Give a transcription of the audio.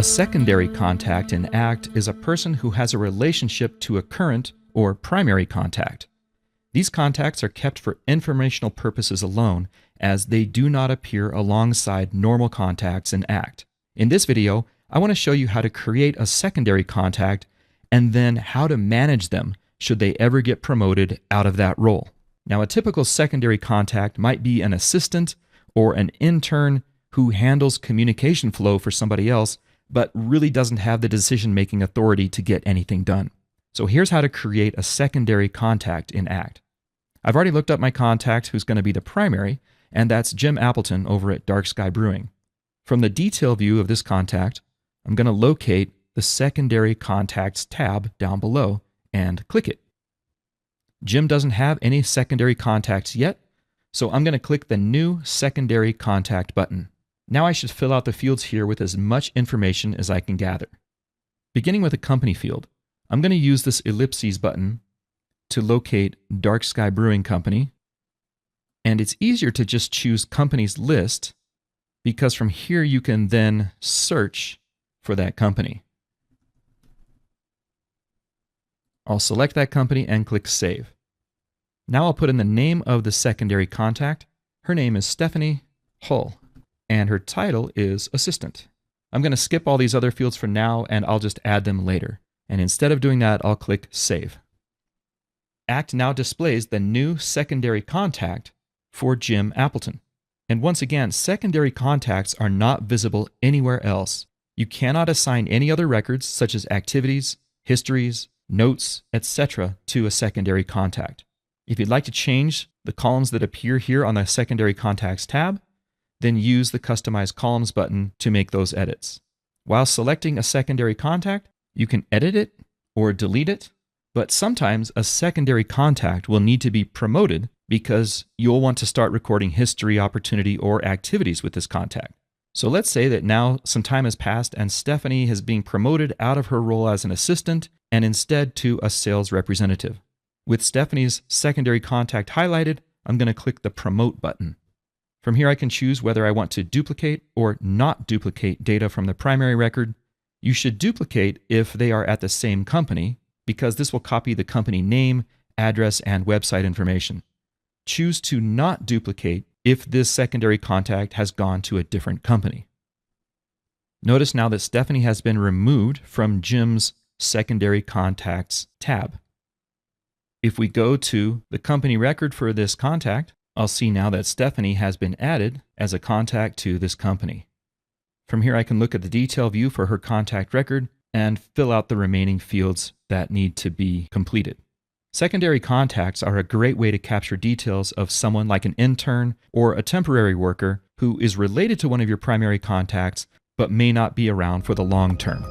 A secondary contact in ACT is a person who has a relationship to a current or primary contact. These contacts are kept for informational purposes alone, as they do not appear alongside normal contacts in ACT. In this video, I want to show you how to create a secondary contact and then how to manage them should they ever get promoted out of that role. Now, a typical secondary contact might be an assistant or an intern who handles communication flow for somebody else, but really doesn't have the decision-making authority to get anything done. So here's how to create a secondary contact in ACT. I've already looked up my contact who's going to be the primary, and that's Jim Appleton over at Dark Sky Brewing. From the detail view of this contact, I'm going to locate the Secondary Contacts tab down below and click it. Jim doesn't have any secondary contacts yet, so I'm going to click the New Secondary Contact button. Now I should fill out the fields here with as much information as I can gather. Beginning with a company field, I'm going to use this ellipses button to locate Dark Sky Brewing Company, and it's easier to just choose Companies List because from here you can then search for that company. I'll select that company and click Save. Now I'll put in the name of the secondary contact. Her name is Stephanie Hull, and her title is Assistant. I'm going to skip all these other fields for now, and I'll just add them later. And instead of doing that, I'll click Save. ACT now displays the new secondary contact for Jim Appleton. And once again, secondary contacts are not visible anywhere else. You cannot assign any other records, such as activities, histories, notes, etc., to a secondary contact. If you'd like to change the columns that appear here on the Secondary Contacts tab, then use the Customize Columns button to make those edits. While selecting a secondary contact, you can edit it or delete it, but sometimes a secondary contact will need to be promoted because you'll want to start recording history, opportunity, or activities with this contact. So let's say that now some time has passed and Stephanie is being promoted out of her role as an assistant and instead to a sales representative. With Stephanie's secondary contact highlighted, I'm going to click the Promote button. From here I can choose whether I want to duplicate or not duplicate data from the primary record. You should duplicate if they are at the same company, because this will copy the company name, address, and website information. Choose to not duplicate if this secondary contact has gone to a different company. Notice now that Stephanie has been removed from Jim's Secondary Contacts tab. If we go to the company record for this contact, I'll see now that Stephanie has been added as a contact to this company. From here I can look at the detail view for her contact record and fill out the remaining fields that need to be completed. Secondary contacts are a great way to capture details of someone like an intern or a temporary worker who is related to one of your primary contacts but may not be around for the long term.